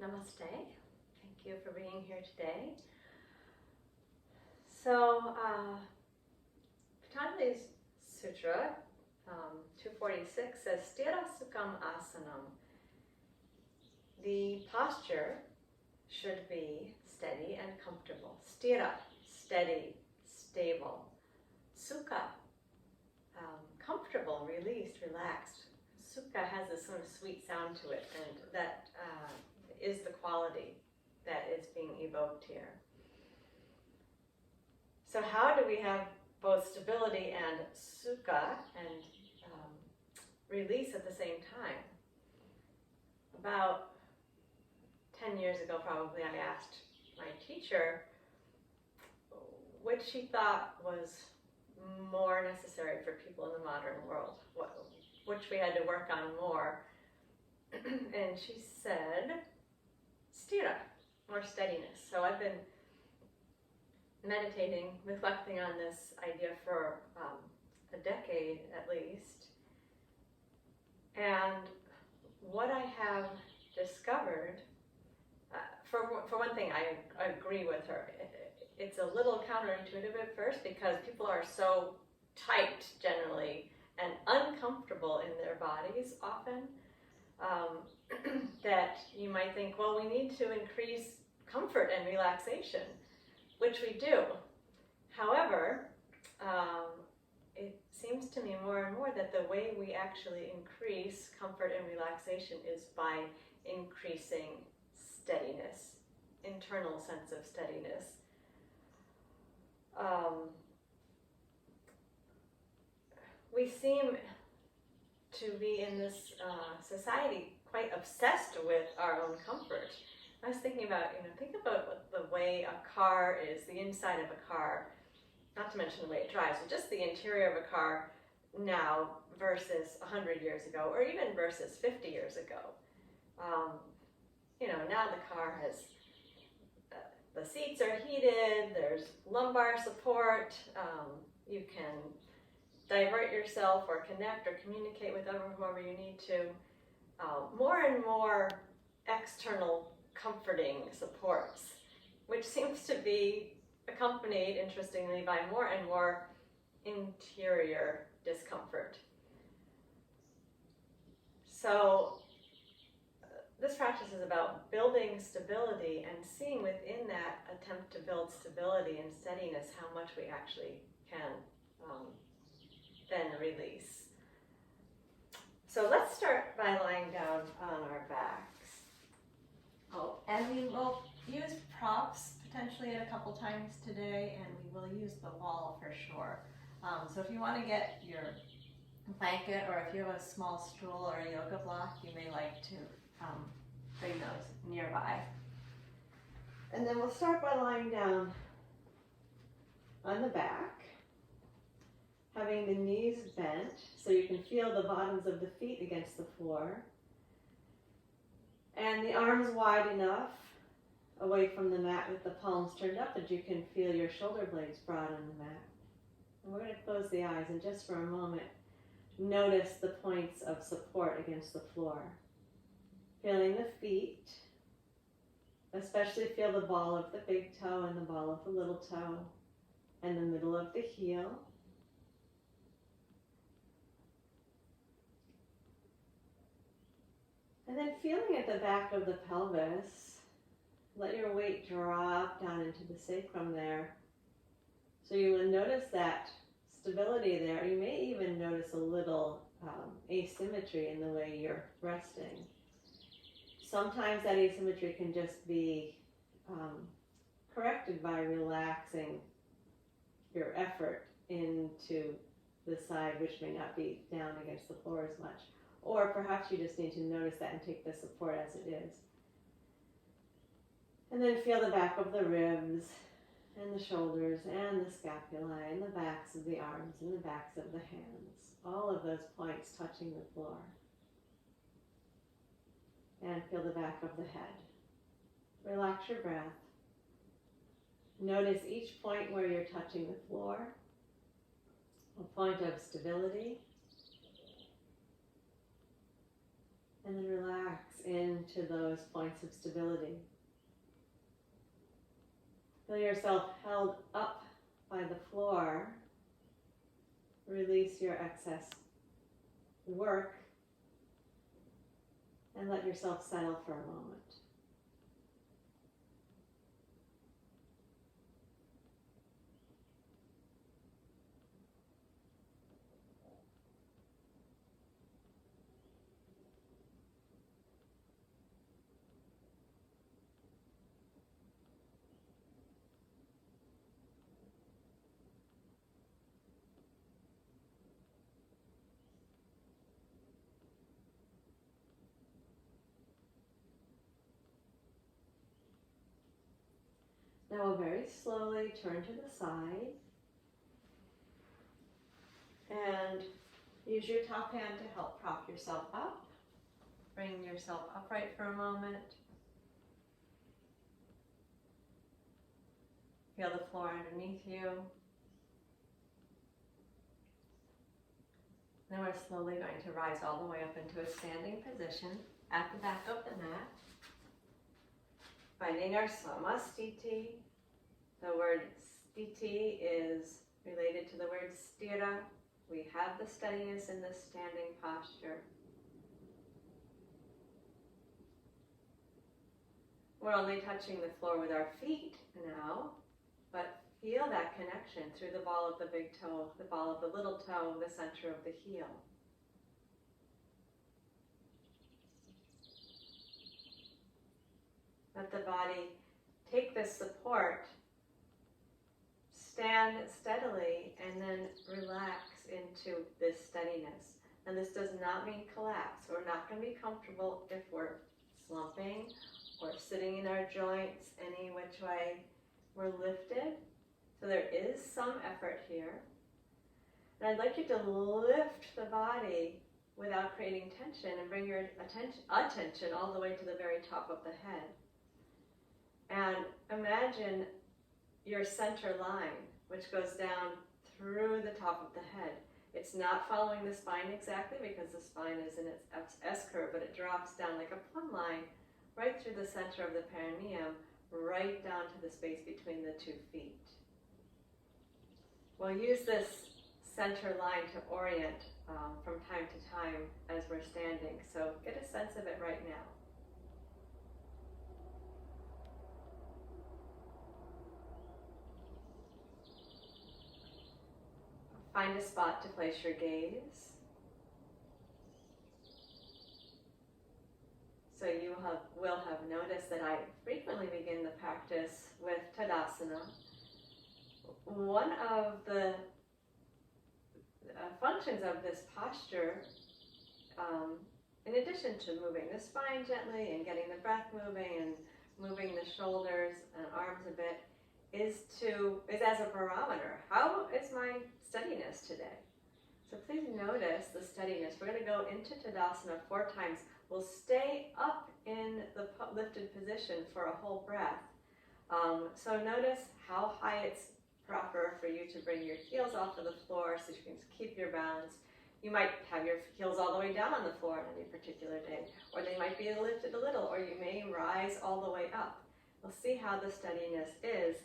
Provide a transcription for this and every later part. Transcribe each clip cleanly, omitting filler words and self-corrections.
Namaste. Thank you for being here today. So, Patanjali's Sutra 246 says, Sthira Sukham asanam. The posture should be steady and comfortable. Sthira, steady, stable. Sukha, comfortable, released, relaxed. Sukha has this sort of sweet sound to it, and that is the quality that is being evoked here. So how do we have both stability and sukha and release at the same time? About 10 years ago, probably, I asked my teacher what she thought was more necessary for people in the modern world, which we had to work on more. And she said, Sthira, more steadiness. So I've been meditating, reflecting on this idea for a decade at least. And what I have discovered, for one thing, I agree with her. It's a little counterintuitive at first because people are so tight generally and uncomfortable in their bodies often that you might think, well, we need to increase comfort and relaxation, which we do. However, it seems to me more and more that the way we actually increase comfort and relaxation is by increasing steadiness, internal sense of steadiness. We seem to be in this society quite obsessed with our own comfort. I was thinking about, think about what the way a car is, the inside of a car, not to mention the way it drives, but just the interior of a car now versus 100 years ago, or even versus 50 years ago. Now the car has, the seats are heated, there's lumbar support, you can divert yourself or connect or communicate with whoever you need to. More and more external comforting supports, which seems to be accompanied, interestingly, by more and more interior discomfort. So this practice is about building stability and seeing within that attempt to build stability and steadiness how much we actually can then release. So let's start by lying down on our backs. And we will use props potentially a couple times today, and we will use the wall for sure. So if you want to get your blanket, or if you have a small stool or a yoga block, you may like to bring those nearby. And then we'll start by lying down on the back, having the knees bent so you can feel the bottoms of the feet against the floor, and the arms wide enough away from the mat with the palms turned up that you can feel your shoulder blades broad on the mat. And we're going to close the eyes and just for a moment notice the points of support against the floor. Feeling the feet, especially feel the ball of the big toe and the ball of the little toe and the middle of the heel. And then feeling at the back of the pelvis, let your weight drop down into the sacrum there. So you will notice that stability there. You may even notice a little asymmetry in the way you're resting. Sometimes that asymmetry can just be corrected by relaxing your effort into the side, which may not be down against the floor as much. Or perhaps you just need to notice that and take the support as it is. And then feel the back of the ribs and the shoulders and the scapula and the backs of the arms and the backs of the hands. All of those points touching the floor. And feel the back of the head. Relax your breath. Notice each point where you're touching the floor. A point of stability. And then relax into into those points of stability. Feel yourself held up by the floor. Release your excess work and let yourself settle for a moment. Now we'll very slowly turn to the side and use your top hand to help prop yourself up. Bring yourself upright for a moment. Feel the floor underneath you. Then we're slowly going to rise all the way up into a standing position at the back of the mat. Finding our Samastiti. The word stiti is related to the word sthira. We have the steadiness in this standing posture. We're only touching the floor with our feet now, but feel that connection through the ball of the big toe, the ball of the little toe, the center of the heel. Let the body take this support, stand steadily, and then relax into this steadiness. And this does not mean collapse. We're not going to be comfortable if we're slumping or sitting in our joints any which way. We're lifted. So there is some effort here. And I'd like you to lift the body without creating tension and bring your attention all the way to the very top of the head. And imagine your center line, which goes down through the top of the head. It's not following the spine exactly because the spine is in its S-curve, but it drops down like a plumb line right through the center of the perineum, right down to the space between the 2 feet. We'll use this center line to orient from time to time as we're standing, so get a sense of it right now. Find a spot to place your gaze. So you will have noticed that I frequently begin the practice with Tadasana. One of the functions of this posture, in addition to moving the spine gently and getting the breath moving and moving the shoulders and arms a bit, is as a barometer. How is my steadiness today? So please notice the steadiness. We're going to go into Tadasana 4 times. We'll stay up in the lifted position for a whole breath. So notice how high it's proper for you to bring your heels off of the floor so you can keep your balance. You might have your heels all the way down on the floor on any particular day, or they might be lifted a little, or you may rise all the way up. We'll see how the steadiness is,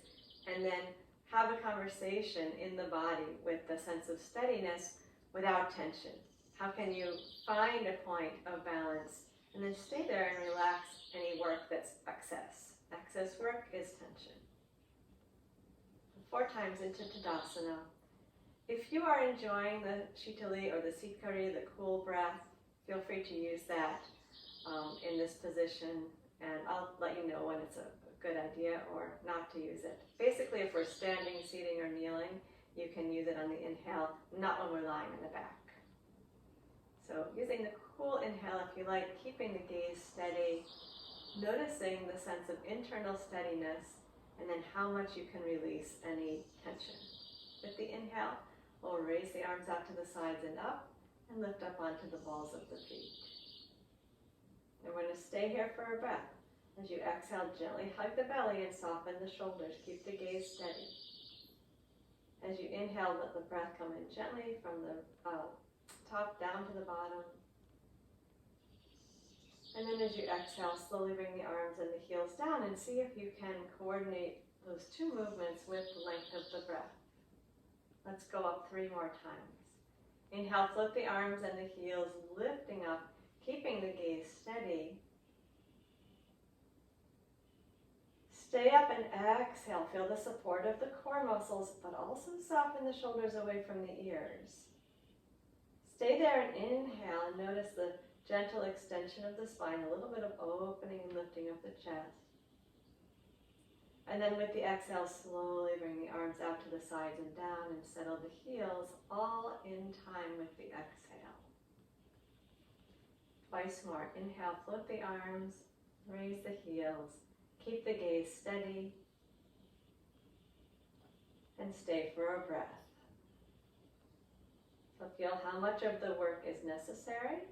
and then have a conversation in the body with the sense of steadiness without tension. How can you find a point of balance and then stay there and relax any work that's excess? Excess work is tension. 4 times into Tadasana. If you are enjoying the Shitali or the Sitkari, the cool breath, feel free to use that in this position, and I'll let you know when it's a good idea or not to use it. Basically, if we're standing, sitting, or kneeling, you can use it on the inhale, not when we're lying on the back. So using the cool inhale, if you like, keeping the gaze steady, noticing the sense of internal steadiness, and then how much you can release any tension. With the inhale, we'll raise the arms out to the sides and up, and lift up onto the balls of the feet. And we're going to stay here for a breath. As you exhale, gently hug the belly and soften the shoulders. Keep the gaze steady. As you inhale, let the breath come in gently from the top down to the bottom. And then as you exhale, slowly bring the arms and the heels down and see if you can coordinate those two movements with the length of the breath. Let's go up 3 more times. Inhale, float the arms and the heels lifting up, keeping the gaze steady. Stay up and exhale. Feel the support of the core muscles, but also soften the shoulders away from the ears. Stay there and inhale and notice the gentle extension of the spine, a little bit of opening and lifting of the chest. And then with the exhale, slowly bring the arms out to the sides and down and settle the heels, all in time with the exhale. Twice more. Inhale, float the arms, raise the heels, keep the gaze steady, and stay for a breath. So feel how much of the work is necessary,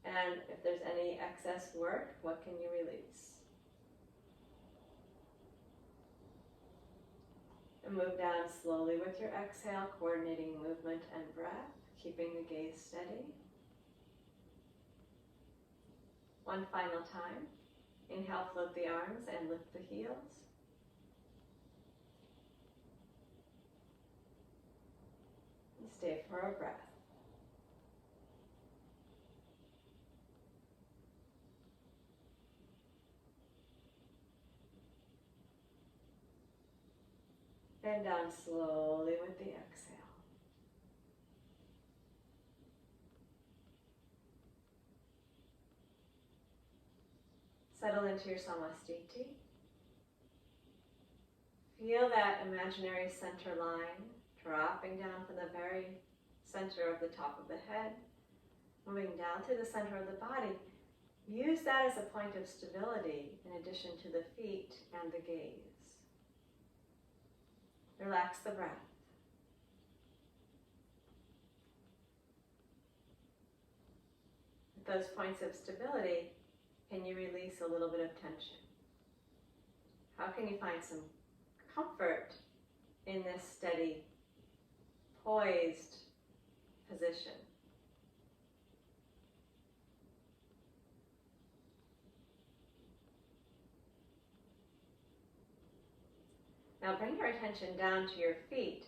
and if there's any excess work, what can you release? And move down slowly with your exhale, coordinating movement and breath, keeping the gaze steady. One final time. Inhale, float the arms and lift the heels. And stay for a breath. And down slowly with the exhale. Settle into your Samastiti. Feel that imaginary center line dropping down from the very center of the top of the head, moving down through the center of the body. Use that as a point of stability in addition to the feet and the gaze. Relax the breath. With those points of stability, can you release a little bit of tension? How can you find some comfort in this steady, poised position? Now bring your attention down to your feet,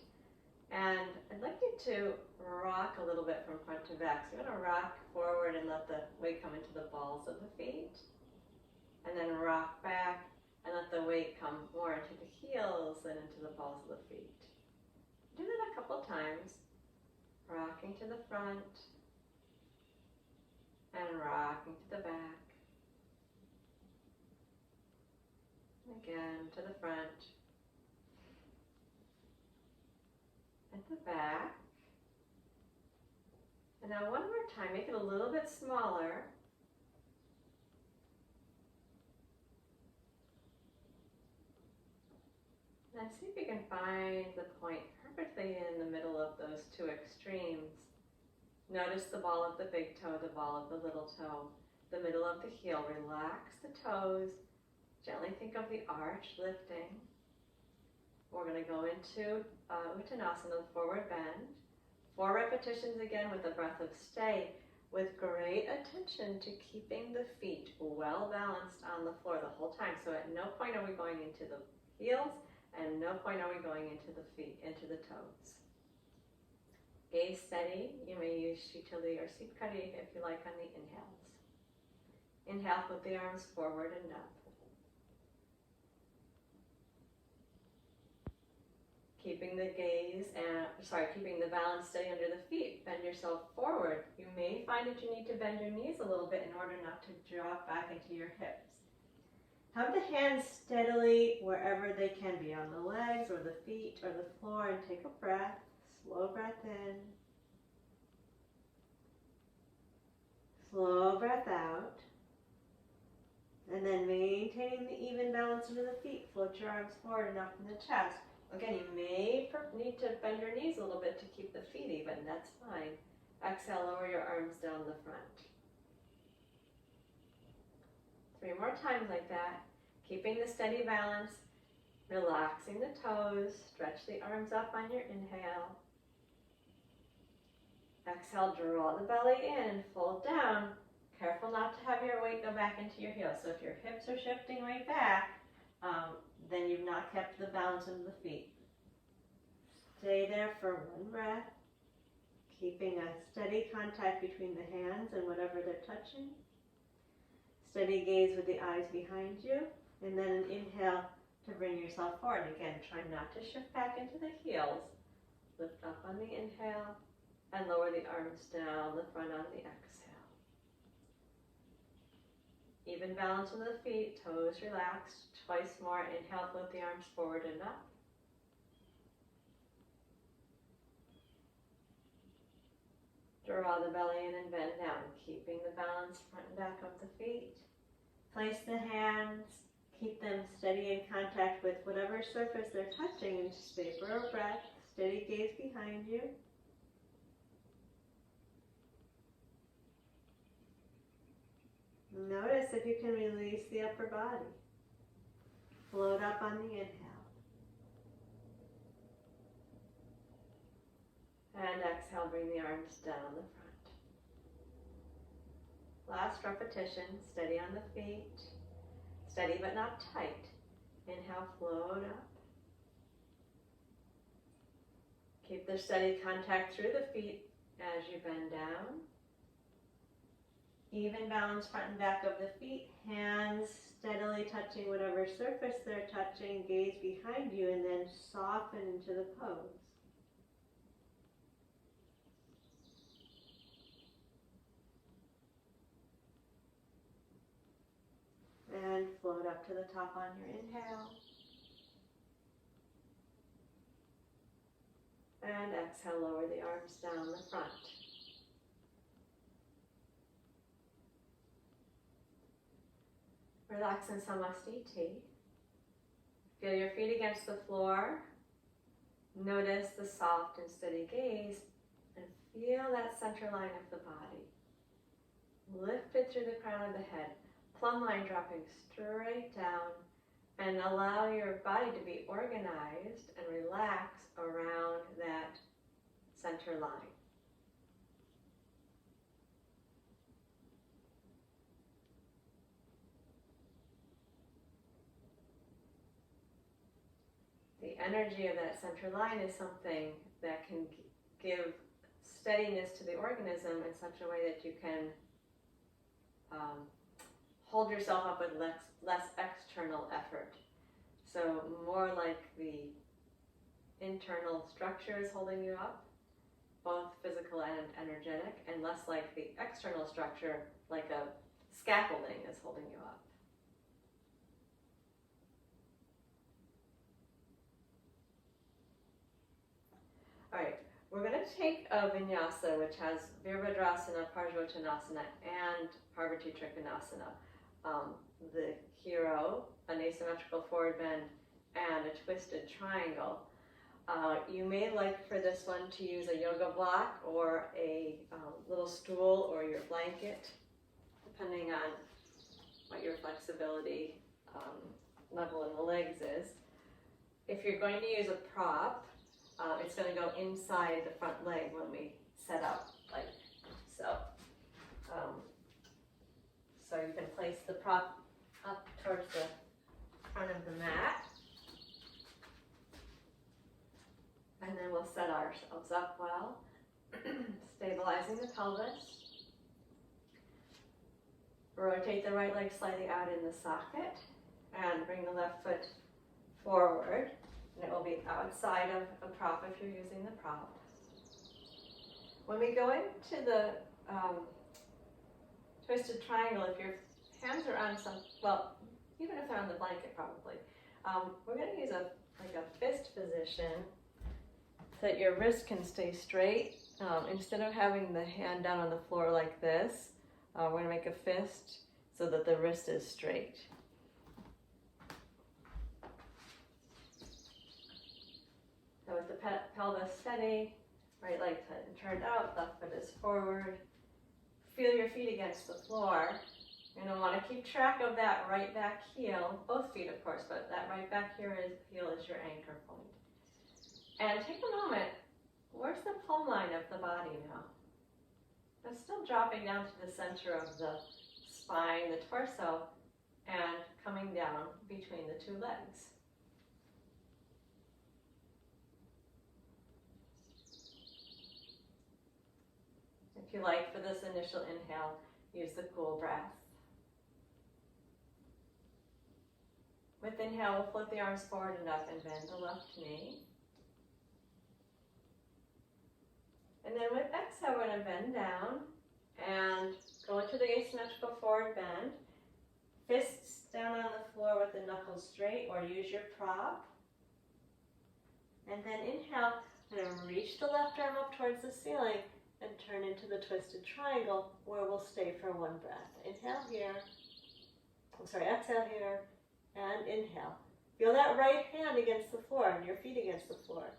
and I'd like you to rock a little bit from front to back. So you're going to rock forward and let the weight come into the balls of the feet, and then rock back and let the weight come more into the heels than into the balls of the feet. Do that a couple times, rocking to the front and rocking to the back. And again to the front. At the back. And now one more time, make it a little bit smaller. And see if you can find the point perfectly in the middle of those two extremes. Notice the ball of the big toe, the ball of the little toe, the middle of the heel. Relax the toes. Gently think of the arch lifting. We're going to go into Uttanasana, the forward bend. 4 repetitions again with a breath of stay, with great attention to keeping the feet well balanced on the floor the whole time. So at no point are we going into the heels, and no point are we going into the feet, into the toes. Gaze steady. You may use Shitali or Sipkari if you like on the inhales. Inhale, put the arms forward and up. Keeping the gaze and, keeping the balance steady under the feet. Bend yourself forward. You may find that you need to bend your knees a little bit in order not to drop back into your hips. Have the hands steadily wherever they can be, on the legs or the feet or the floor, and take a breath. Slow breath in. Slow breath out. And then maintaining the even balance under the feet. Float your arms forward and up from the chest. Again, you may need to bend your knees a little bit to keep the feet even. That's fine. Exhale, lower your arms down the front. 3 more times like that. Keeping the steady balance. Relaxing the toes. Stretch the arms up on your inhale. Exhale, draw the belly in. Fold down. Careful not to have your weight go back into your heels. So if your hips are shifting right back, then you've not kept the balance of the feet. Stay there for one breath, keeping a steady contact between the hands and whatever they're touching. Steady gaze with the eyes behind you, and then an inhale to bring yourself forward. Again, try not to shift back into the heels. Lift up on the inhale and lower the arms down the front on the exhale. Even balance in the feet, toes relaxed. Twice more. Inhale, float the arms forward and up. Draw the belly in and bend down, keeping the balance front and back of the feet. Place the hands, keep them steady in contact with whatever surface they're touching, and stay for a breath. Steady gaze behind you. Notice if you can release the upper body. Float up on the inhale. And exhale, bring the arms down the front. Last repetition, steady on the feet. Steady but not tight. Inhale, float up. Keep the steady contact through the feet as you bend down. Even balance front and back of the feet. Hands steadily touching whatever surface they're touching. Gaze behind you and then soften into the pose. And float up to the top on your inhale. And exhale, lower the arms down the front. Relax in Samastiti. Feel your feet against the floor. Notice the soft and steady gaze. And feel that center line of the body. Lift it through the crown of the head. Plumb line dropping straight down, and allow your body to be organized and relax around that center line. The energy of that center line is something that can give steadiness to the organism in such a way that you can hold yourself up with less external effort. So more like the internal structure is holding you up, both physical and energetic, and less like the external structure, like a scaffolding, is holding you up. All right, we're going to take a vinyasa which has Virabhadrasana, Parsvottanasana, and Parvati Trikonasana. The hero, an asymmetrical forward bend, and a twisted triangle. You may like for this one to use a yoga block or a little stool or your blanket, depending on what your flexibility level in the legs is. If you're going to use a prop, it's going to go inside the front leg when we set up, like so. So you can place the prop up towards the front of the mat. And then we'll set ourselves up well, stabilizing the pelvis. Rotate the right leg slightly out in the socket and bring the left foot forward. And it will be outside of a prop if you're using the prop. When we go into the twisted triangle, if your hands are on even if they're on the blanket probably, we're going to use a fist position so that your wrist can stay straight. Instead of having the hand down on the floor like this, we're going to make a fist so that the wrist is straight. So with the pelvis steady, right leg turned out, left foot is forward. Feel your feet against the floor. You're going to want to keep track of that right back heel, both feet of course, but that right back heel is your anchor point. And take a moment, where's the plumb line of the body now? but still dropping down to the center of the spine, the torso, and coming down between the two legs. If you like, for this initial inhale, use the cool breath. With inhale, we'll float the arms forward and up and bend the left knee. And then with exhale, we're going to bend down and go into the asymmetrical forward bend. Fists down on the floor with the knuckles straight, or use your prop. And then inhale, we're going to reach the left arm up towards the ceiling and turn into the twisted triangle, where we'll stay for one breath. Inhale here. Exhale here. And inhale. Feel that right hand against the floor and your feet against the floor.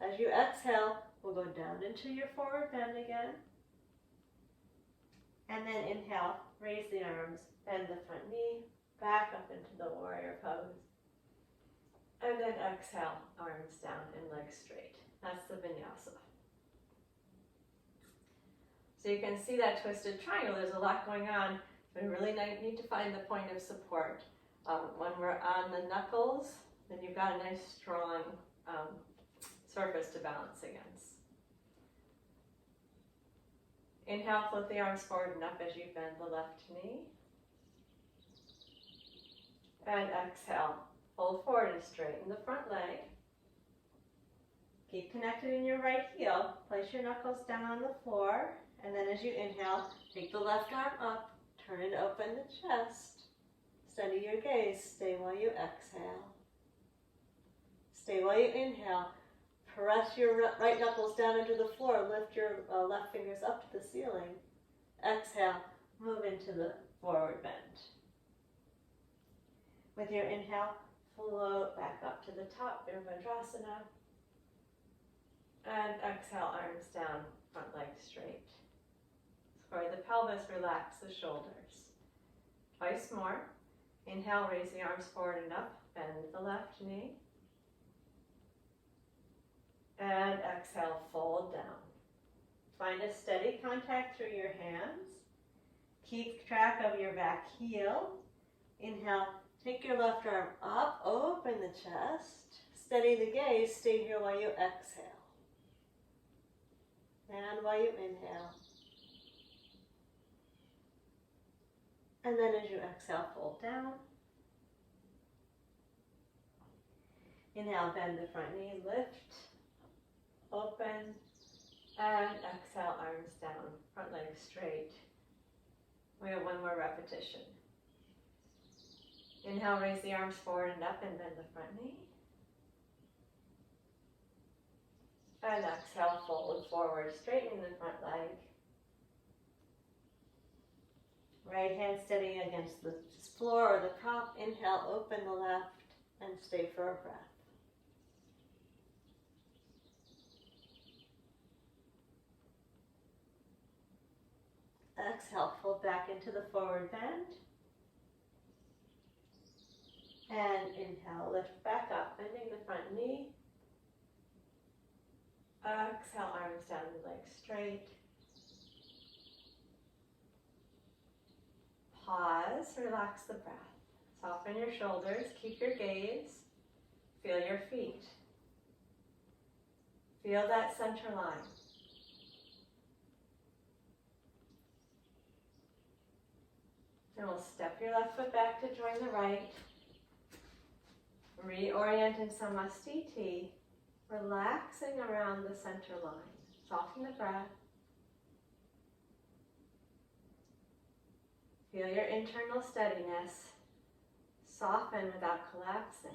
As you exhale, we'll go down into your forward bend again. And then inhale, raise the arms, bend the front knee, back up into the warrior pose. And then exhale, arms down and legs straight. That's the vinyasa. So you can see that twisted triangle. There's a lot going on. We really need to find the point of support. When we're on the knuckles, then you've got a nice strong surface to balance against. Inhale, float the arms forward and up as you bend the left knee. And exhale, fold forward and straighten the front leg. Keep connected in your right heel. Place your knuckles down on the floor. And then as you inhale, take the left arm up, turn and open the chest. Steady your gaze, stay while you exhale. Stay while you inhale. Press your right knuckles down into the floor, lift your left fingers up to the ceiling. Exhale, move into the forward bend. With your inhale, float back up to the top, Virabhadrasana. And exhale, arms down, front leg straight. Square the pelvis, relax the shoulders. Twice more. Inhale, raise the arms forward and up, bend the left knee. And exhale, fold down. Find a steady contact through your hands. Keep track of your back heel. Inhale, take your left arm up, open the chest. Steady the gaze, stay here while you exhale. And while you inhale. And then as you exhale, fold down. Inhale, bend the front knee, lift, open, and exhale, arms down, front leg straight. We have one more repetition. Inhale, raise the arms forward and up and bend the front knee. And exhale, fold forward, straightening the front leg. Right hand steady against the floor or the prop. Inhale, open the left and stay for a breath. Exhale, fold back into the forward bend. And inhale, lift back up, bending the front knee. Exhale, arms down, the legs straight. Pause, relax the breath. Soften your shoulders, keep your gaze. Feel your feet. Feel that center line. And we'll step your left foot back to join the right. Reorient in Samastiti, relaxing around the center line. Soften the breath. Feel your internal steadiness. Soften without collapsing.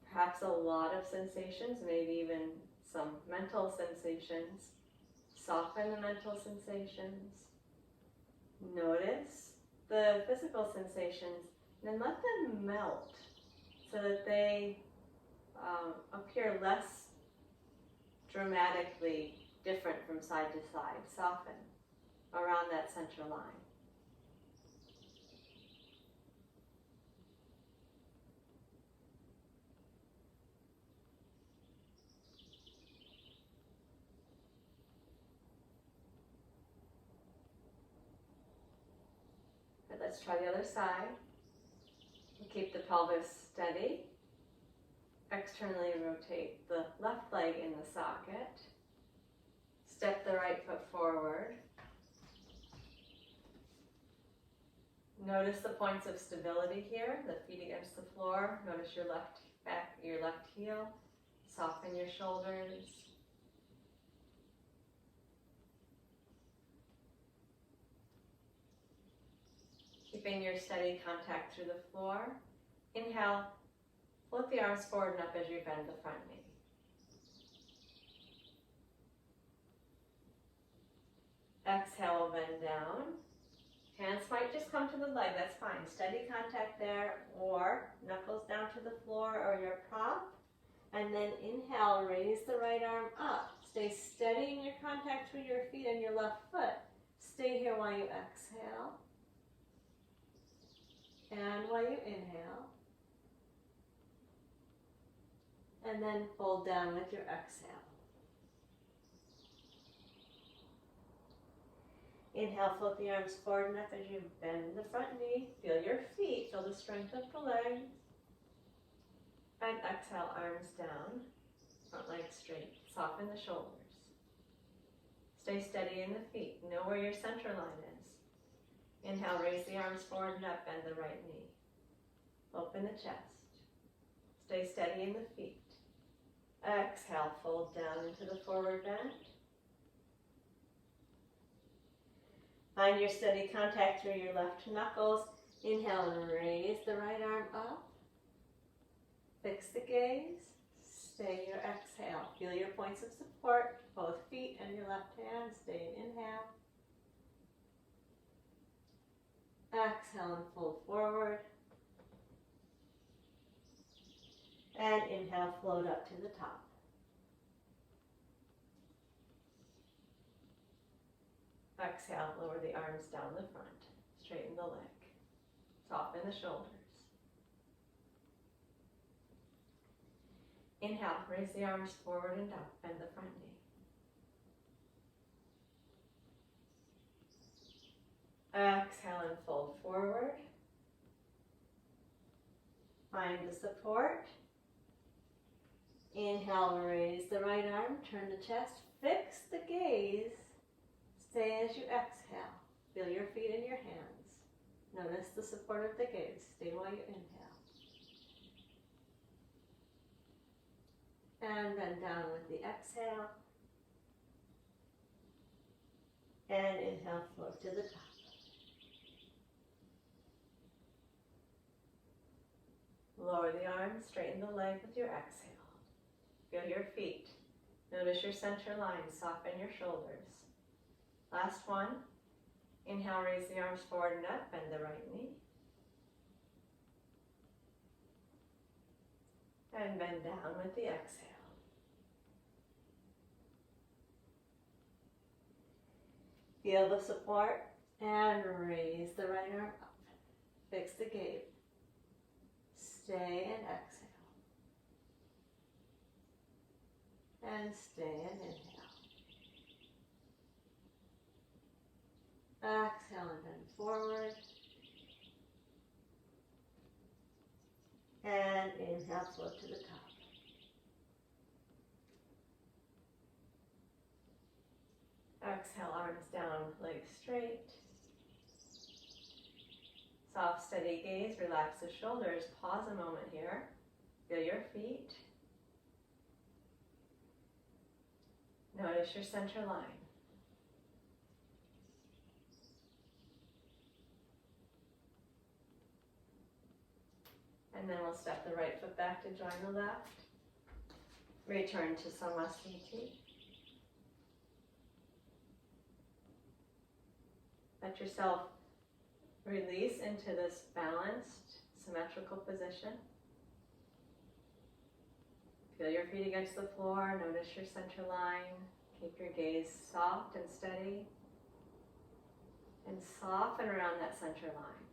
Perhaps a lot of sensations, maybe even some mental sensations. Soften the mental sensations. Notice the physical sensations, and then let them melt so that they appear less dramatically different from side to side. Soften around that center line. Let's try the other side. Keep the pelvis steady. Externally rotate the left leg in the socket. Step the right foot forward. Notice the points of stability here, the feet against the floor. Notice your left back, your left heel. Soften your shoulders. Keeping your steady contact through the floor. Inhale, float the arms forward and up as you bend the front knee. Exhale, bend down. Hands might just come to the leg, that's fine. Steady contact there, or knuckles down to the floor or your prop. And then inhale, raise the right arm up. Stay steady in your contact through your feet and your left foot. Stay here while you exhale. And while you inhale. And then fold down with your exhale. Inhale, float the arms forward and up as you bend the front knee. Feel your feet, feel the strength of the legs. And exhale, arms down, front leg straight. Soften the shoulders. Stay steady in the feet. Know where your center line is. Inhale, raise the arms forward and up, bend the right knee. Open the chest. Stay steady in the feet. Exhale, fold down into the forward bend. Find your steady contact through your left knuckles. Inhale and raise the right arm up. Fix the gaze. Stay your exhale. Feel your points of support, both feet and your left hand. Stay and inhale. Exhale and fold forward. And inhale, float up to the top. Exhale, lower the arms down the front. Straighten the leg. Soften the shoulders. Inhale, raise the arms forward and up, bend the front knee. Exhale and fold forward. Find the support. Inhale, raise the right arm, turn the chest, fix the gaze. Stay as you exhale. Feel your feet in your hands. Notice the support of the gaze. Stay while you inhale. And bend down with the exhale. And inhale, float to the top. Lower the arms, straighten the leg with your exhale. Feel your feet. Notice your center line, soften your shoulders. Last one. Inhale, raise the arms forward and up, bend the right knee. And bend down with the exhale. Feel the support and raise the right arm up. Fix the gaze. Stay and exhale. And stay and inhale. Exhale and bend forward. And inhale, float to the top. Exhale, arms down, legs straight. Soft, steady gaze, relax the shoulders. Pause a moment here. Feel your feet. Notice your center line. And then we'll step the right foot back to join the left. Return to Samasthiti. Let yourself release into this balanced, symmetrical position. Feel your feet against the floor. Notice your center line. Keep your gaze soft and steady. And soften around that center line.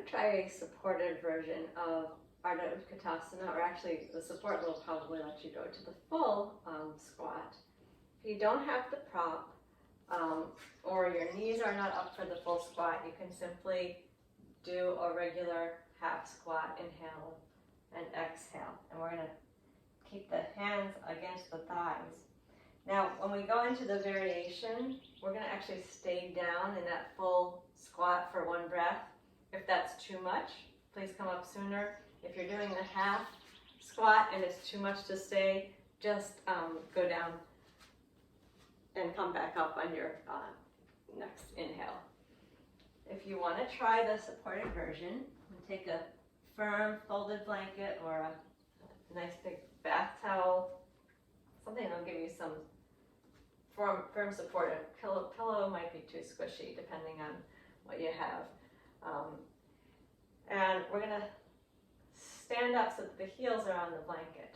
to try a supported version of Ardha Utkatasana, or actually the support will probably let you go to the full squat. If you don't have the prop, or your knees are not up for the full squat, you can simply do a regular half squat, inhale and exhale. And we're going to keep the hands against the thighs. Now, when we go into the variation, we're going to actually stay down in that full squat for one breath. If that's too much, please come up sooner. If you're doing the half squat and it's too much to stay, just go down and come back up on your next inhale. If you want to try the supported version, take a firm folded blanket or a nice big bath towel, something that'll give you some firm support. A pillow might be too squishy depending on what you have. And we're going to stand up so that the heels are on the blanket.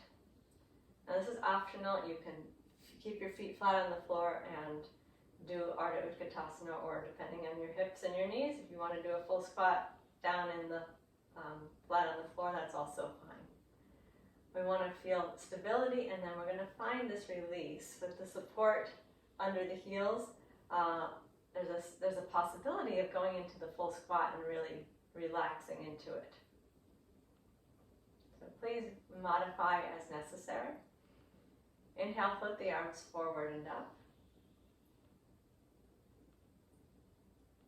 Now this is optional. You can keep your feet flat on the floor and do Ardha Utkatasana, or depending on your hips and your knees, if you want to do a full squat down in the flat on the floor, that's also fine. We want to feel stability, and then we're going to find this release with the support under the heels. There's a possibility of going into the full squat and really relaxing into it. So please modify as necessary. Inhale, flip the arms forward and up.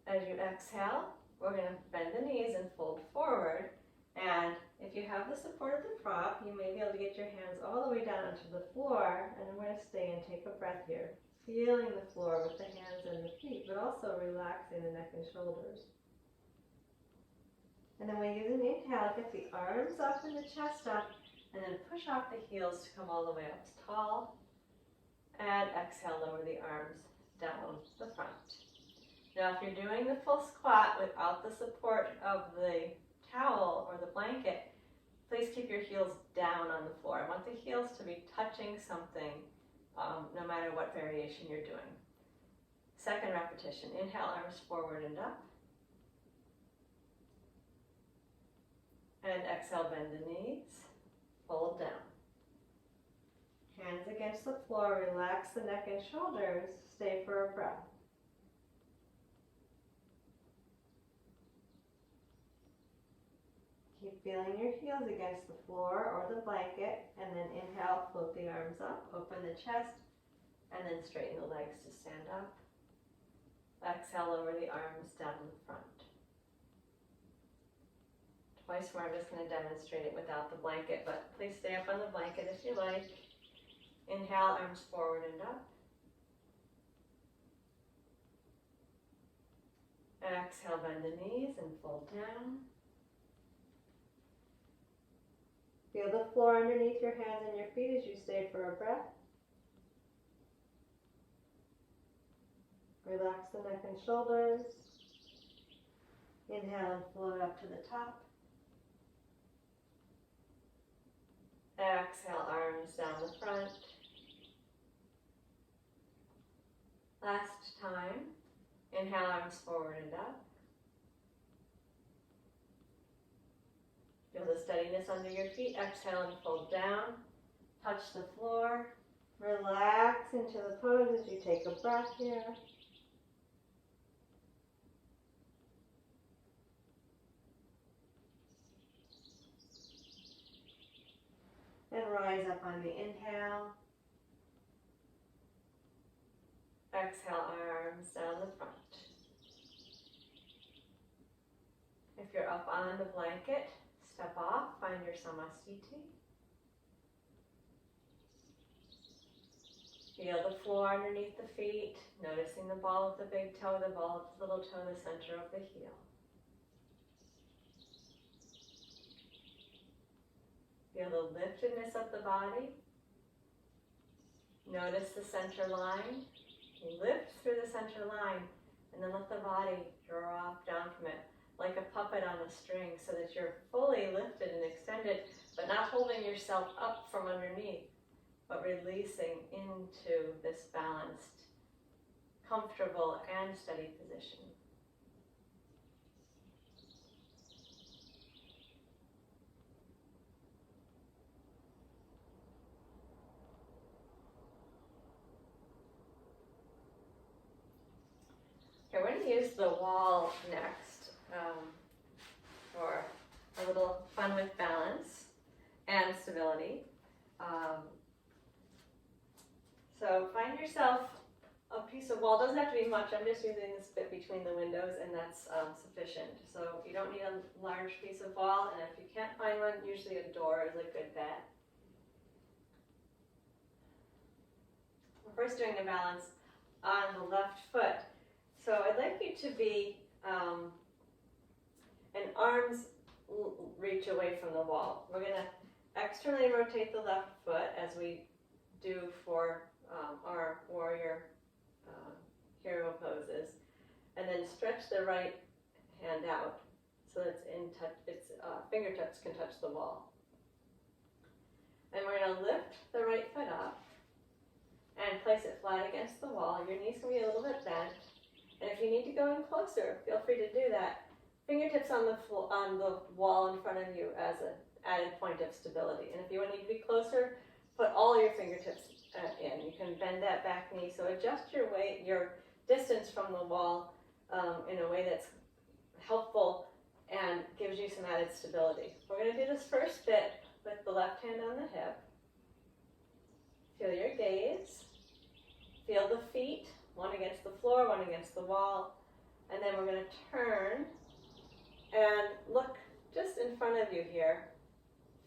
As you exhale, we're going to bend the knees and fold forward. And if you have the support of the prop, you may be able to get your hands all the way down onto the floor. And I'm going to stay and take a breath here, feeling the floor with the hands and the feet, but also relaxing the neck and shoulders. And then we use an inhale, get the arms up and the chest up, and then push off the heels to come all the way up tall. And exhale, lower the arms down the front. Now, if you're doing the full squat without the support of the towel or the blanket, please keep your heels down on the floor. I want the heels to be touching something, no matter what variation you're doing. Second repetition. Inhale, arms forward and up. And exhale, bend the knees, fold down. Hands against the floor, relax the neck and shoulders, stay for a breath. Keep feeling your heels against the floor or the blanket, and then inhale, float the arms up, open the chest, and then straighten the legs to stand up. Exhale, lower the arms down the front. Twice more, I'm just going to demonstrate it without the blanket, but please stay up on the blanket if you like. Inhale, arms forward and up. Exhale, bend the knees and fold down. Feel the floor underneath your hands and your feet as you stay for a breath. Relax the neck and shoulders. Inhale and float up to the top. Exhale, arms down the front. Last time. Inhale, arms forward and up. Feel the steadiness under your feet. Exhale and fold down. Touch the floor. Relax into the pose as you take a breath here. And rise up on the inhale. Exhale, arms down the front. If you're up on the blanket, step off, find your Samasthiti. Feel the floor underneath the feet, noticing the ball of the big toe, the ball of the little toe, the center of the heel. Feel the liftedness of the body. Notice the center line. You lift through the center line, and then let the body drop down from it like a puppet on a string, so that you're fully lifted and extended, but not holding yourself up from underneath, but releasing into this balanced, comfortable, and steady position. going to use the wall next for a little fun with balance and stability. So find yourself a piece of wall. Doesn't have to be much. I'm just using this bit between the windows, and that's sufficient. So you don't need a large piece of wall, and if you can't find one, usually a door is a good bet. We're first doing the balance on the left foot. So I'd like you to be an arm's reach away from the wall. We're going to externally rotate the left foot as we do for our warrior hero poses, and then stretch the right hand out so that it's in touch. Its fingertips can touch the wall. And we're going to lift the right foot up and place it flat against the wall. Your knees can be a little bit bent, and if you need to go in closer, feel free to do that. Fingertips on the wall in front of you as an added point of stability. And if you need to be closer, put all your fingertips in. You can bend that back knee. So adjust your weight, your distance from the wall in a way that's helpful and gives you some added stability. We're going to do this first bit with the left hand on the hip. Feel your gaze. Feel the feet, one against the floor, one against the wall. And then we're going to turn and look just in front of you here,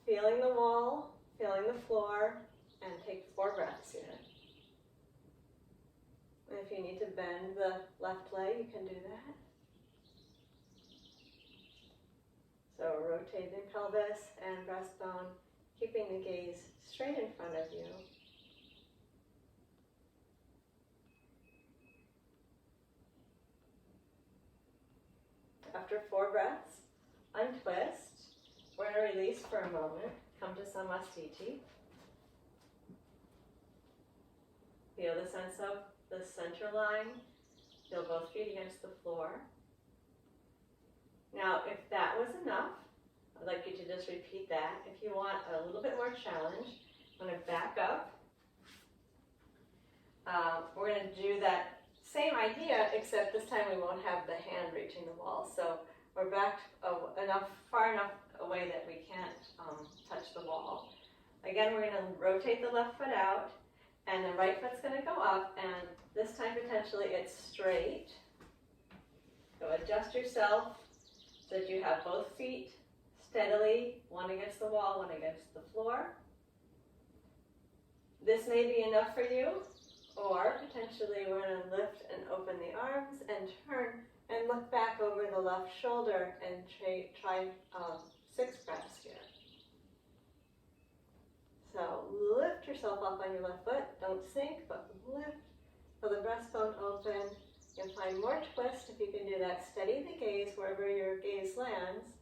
feeling the wall, feeling the floor, and take 4 breaths here. And if you need to bend the left leg, you can do that. So rotating pelvis and breastbone, keeping the gaze straight in front of you. After 4 breaths, untwist. We're going to release for a moment. Come to Samastiti. Feel the sense of the center line. Feel both feet against the floor. Now, if that was enough, I'd like you to just repeat that. If you want a little bit more challenge, I'm going to back up. We're going to do that same idea, except this time we won't have the hand reaching the wall. So we're back far enough away that we can't touch the wall. Again, we're going to rotate the left foot out, and the right foot's going to go up, and this time potentially it's straight. So adjust yourself so that you have both feet steadily, one against the wall, one against the floor. This may be enough for you, or potentially we're going to lift and open the arms and turn and look back over the left shoulder and try 6 breaths here. So lift yourself up on your left foot. Don't sink, but lift. Feel the breastbone open. You'll find more twist if you can do that. Steady the gaze wherever your gaze lands.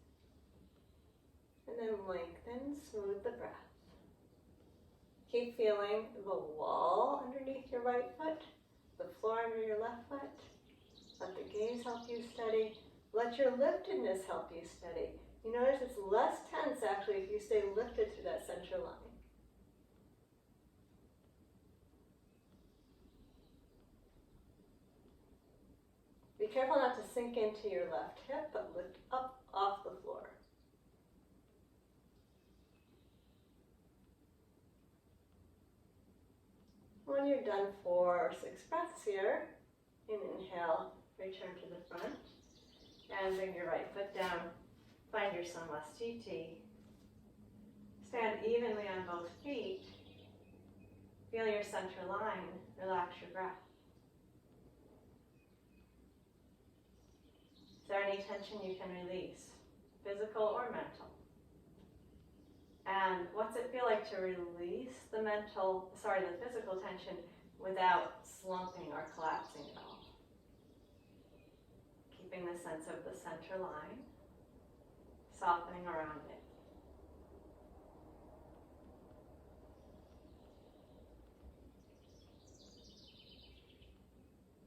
And then lengthen, smooth the breath. Keep feeling the wall underneath your right foot, the floor under your left foot. Let the gaze help you steady. Let your liftedness help you steady. You notice it's less tense actually if you stay lifted to that center line. Be careful not to sink into your left hip, but lift up off the floor. When you're done 4 or 6 breaths here, inhale, return to the front, and bring your right foot down. Find your Samastiti. Stand evenly on both feet. Feel your center line. Relax your breath. Is there any tension you can release, physical or mental? And what's it feel like to release the physical tension without slumping or collapsing at all? Keeping the sense of the center line, softening around it.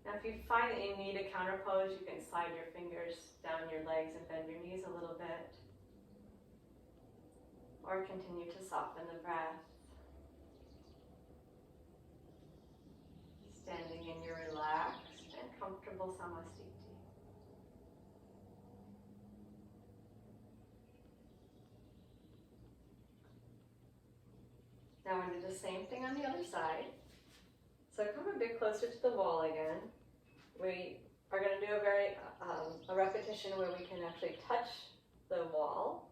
Now if you find that you need a counter pose, you can slide your fingers down your legs and bend your knees a little bit. Or continue to soften the breath. Standing in your relaxed and comfortable Samastiti. Now we're going to do the same thing on the other side. So come a bit closer to the wall again. We are going to do a repetition where we can actually touch the wall.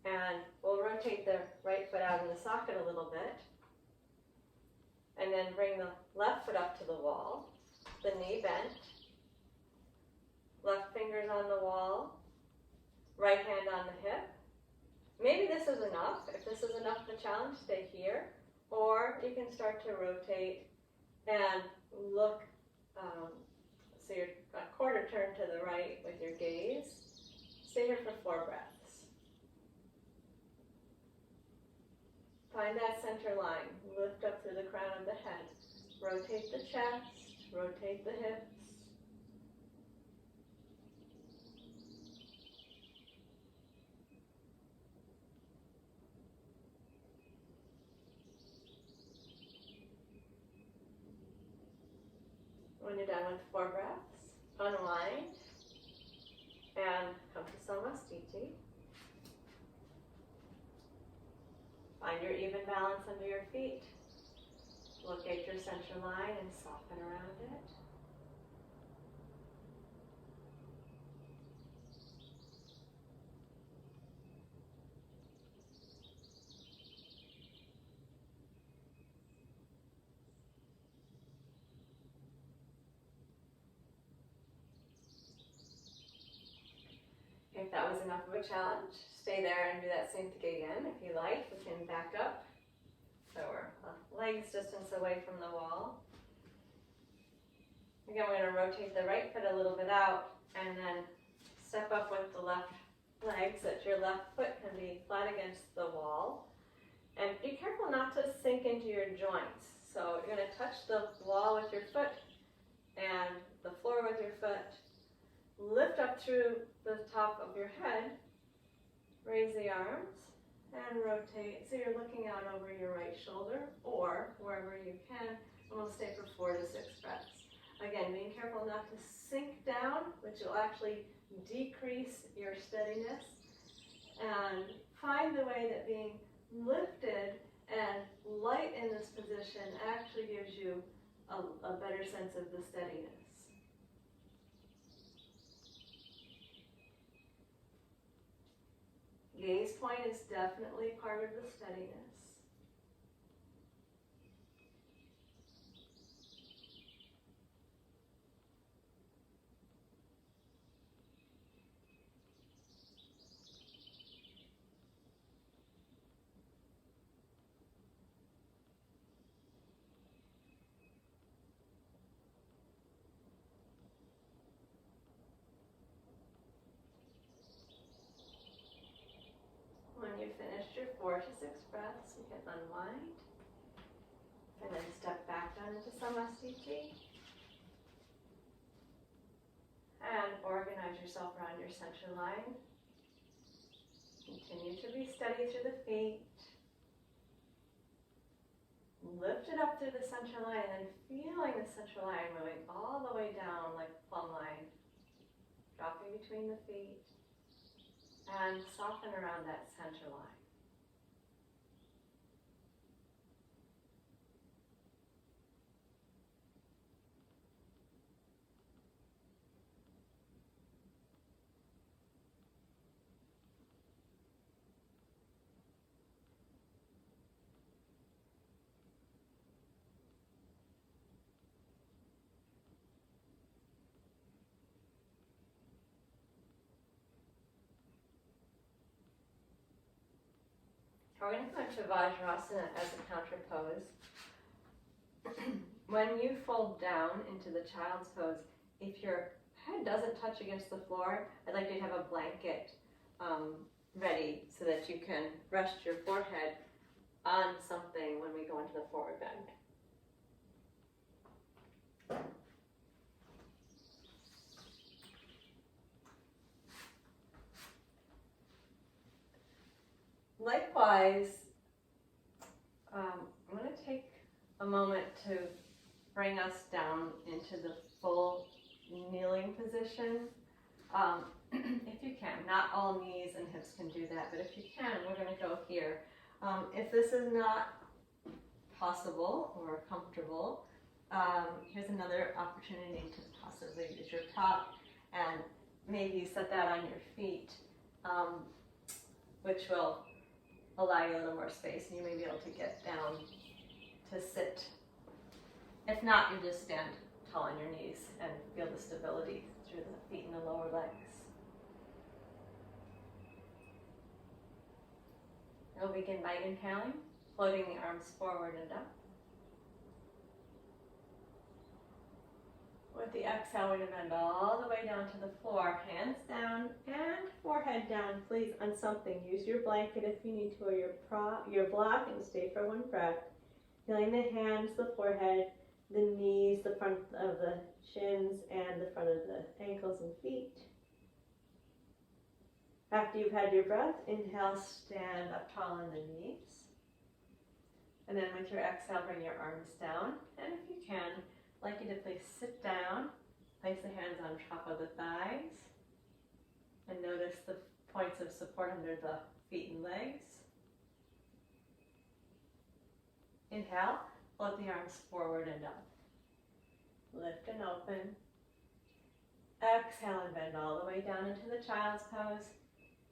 And we'll rotate the right foot out in the socket a little bit. And then bring the left foot up to the wall, the knee bent, left fingers on the wall, right hand on the hip. Maybe this is enough. If this is enough of a challenge, stay here. Or you can start to rotate and look, so you're a quarter turn to the right with your gaze. Stay here for 4 breaths. Find that center line. Lift up through the crown of the head. Rotate the chest, rotate the hips. When you're done with 4 breaths, unwind and come to Samastiti. Find your even balance under your feet. Locate your center line and soften around it. If that was enough of a challenge, stay there and do that same thing again. If you like, we can back up. So we're a leg's distance away from the wall. Again, we're going to rotate the right foot a little bit out and then step up with the left leg so that your left foot can be flat against the wall. And be careful not to sink into your joints. So you're going to touch the wall with your foot and the floor with your foot. Lift up through the top of your head, raise the arms, and rotate. So you're looking out over your right shoulder or wherever you can, and we'll stay for 4 to 6 breaths. Again, being careful not to sink down, which will actually decrease your steadiness. And find the way that being lifted and light in this position actually gives you a better sense of the steadiness. Gaze point is definitely part of the steadiness. When you've finished your 4 to 6 breaths, you can unwind and then step back down into Samastiti and organize yourself around your center line. Continue to be steady through the feet. Lift it up through the center line and then feeling the center line moving all the way down like a plumb line, dropping between the feet. And soften around that center line. We're going to go into Vajrasana as a counter pose. When you fold down into the child's pose, if your head doesn't touch against the floor, I'd like you to have a blanket ready so that you can rest your forehead on something when we go into the forward bend. Likewise, I'm going to take a moment to bring us down into the full kneeling position. If you can, not all knees and hips can do that, but if you can, we're going to go here. If this is not possible or comfortable, here's another opportunity to possibly use your prop and maybe set that on your feet, which will allow you a little more space, and you may be able to get down to sit. If not, you just stand tall on your knees and feel the stability through the feet and the lower legs. We'll begin by inhaling, floating the arms forward and up. With the exhale, we're going to bend all the way down to the floor, hands down and forehead down, please, on something. Use your blanket if you need to, or your block, and stay for one breath. Feeling the hands, the forehead, the knees, the front of the shins, and the front of the ankles and feet. After you've had your breath, inhale, stand up tall on the knees. And then with your exhale, bring your arms down. And if you can, I'd like you to please sit down, place the hands on top of the thighs, and notice the points of support under the feet and legs. Inhale, float the arms forward and up. Lift and open. Exhale and bend all the way down into the child's pose.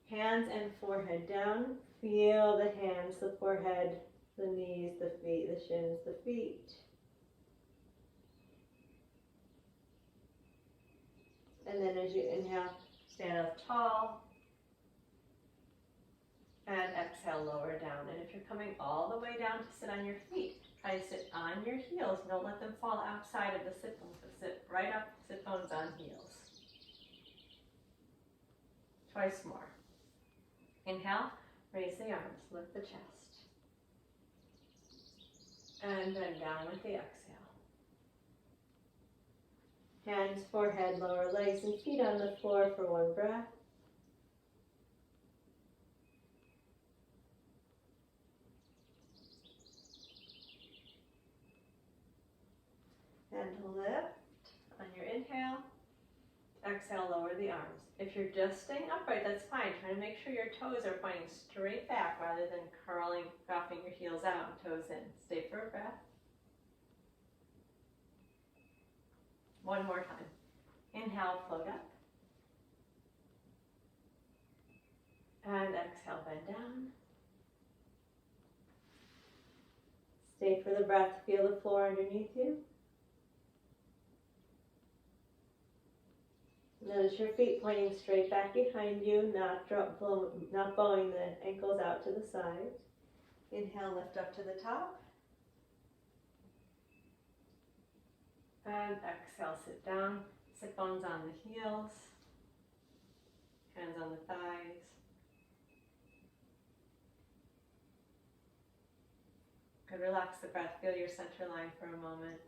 Hands and forehead down. Feel the hands, the forehead, the knees, the feet, the shins, the feet. And then as you inhale, stand up tall. And exhale, lower down. And if you're coming all the way down to sit on your feet, try to sit on your heels. Don't let them fall outside of the sit bones, but sit right up, sit bones on heels. Twice more. Inhale, raise the arms, lift the chest. And then down with the exhale. Hands, forehead, lower legs, and feet on the floor for one breath. And lift on your inhale. Exhale, lower the arms. If you're just staying upright, that's fine. Try to make sure your toes are pointing straight back rather than curling, dropping your heels out and toes in. Stay for a breath. One more time. Inhale, float up. And exhale, bend down. Stay for the breath. Feel the floor underneath you. Notice your feet pointing straight back behind you, not bowing the ankles out to the sides. Inhale, lift up to the top. And exhale, sit down. Sit bones on the heels. Hands on the thighs. Good, relax the breath. Feel your center line for a moment.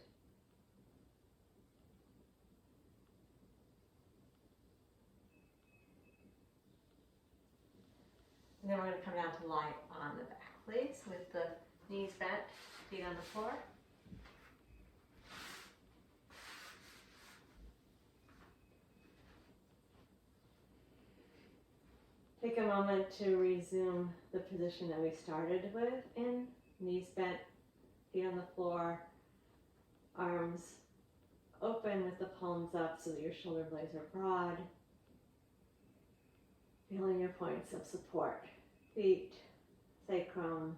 And then we're going to come down to lie on the back, please, with the knees bent, feet on the floor. Take a moment to resume the position that we started with in knees bent, feet on the floor, arms open with the palms up so that your shoulder blades are broad. Feeling your points of support. Feet, sacrum,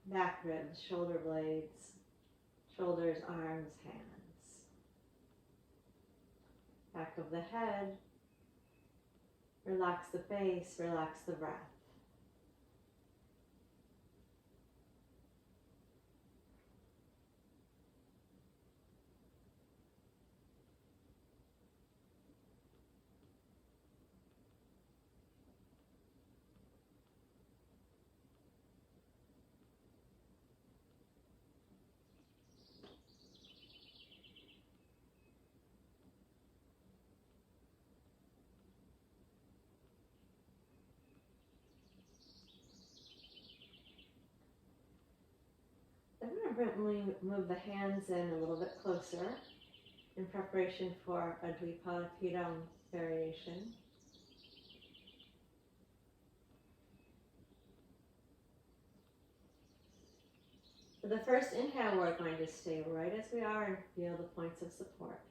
back ribs, shoulder blades, shoulders, arms, hands. Back of the head. Relax the face, relax the breath. I'm going to gently move the hands in a little bit closer in preparation for a Dvipadipedam variation. For the first inhale, we're going to stay right as we are and feel the points of support.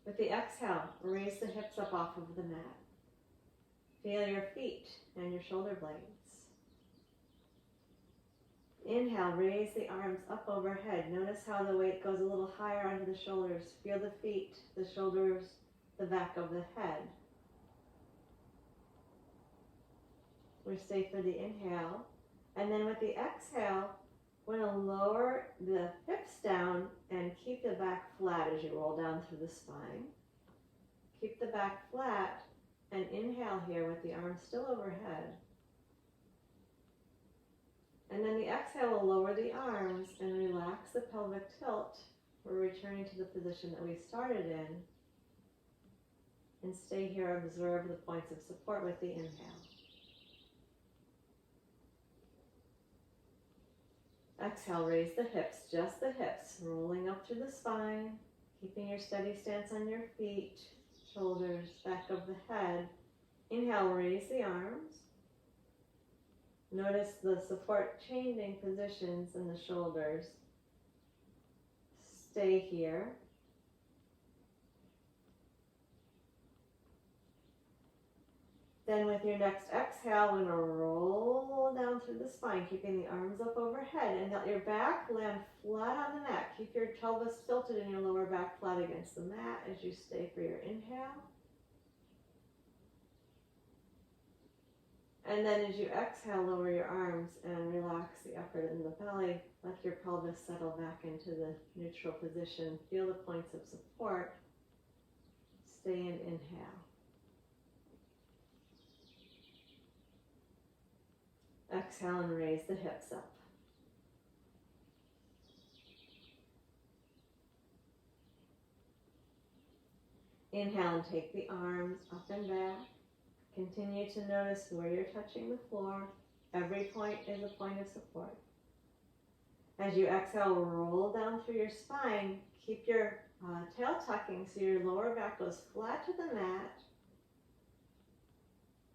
With the exhale, raise the hips up off of the mat. Feel your feet and your shoulder blades. Inhale, raise the arms up overhead. Notice how the weight goes a little higher onto the shoulders. Feel the feet, the shoulders, the back of the head. We stay for the inhale. And then with the exhale, we're going to lower the hips down and keep the back flat as you roll down through the spine. Keep the back flat and inhale here with the arms still overhead. And then the exhale will lower the arms and relax the pelvic tilt. We're returning to the position that we started in. And stay here, observe the points of support with the inhale. Exhale, raise the hips, just the hips, rolling up through the spine, keeping your steady stance on your feet, shoulders, back of the head. Inhale, raise the arms. Notice the support changing positions in the shoulders. Stay here. Then with your next exhale, we're going to roll down through the spine, keeping the arms up overhead, and let your back land flat on the mat. Keep your pelvis tilted and your lower back flat against the mat as you stay for your inhale. And then as you exhale, lower your arms and relax the effort in the belly. Let your pelvis settle back into the neutral position. Feel the points of support. Stay in inhale. Exhale and raise the hips up. Inhale and take the arms up and back. Continue to notice where you're touching the floor. Every point is a point of support. As you exhale, roll down through your spine. Keep your tail tucking so your lower back goes flat to the mat.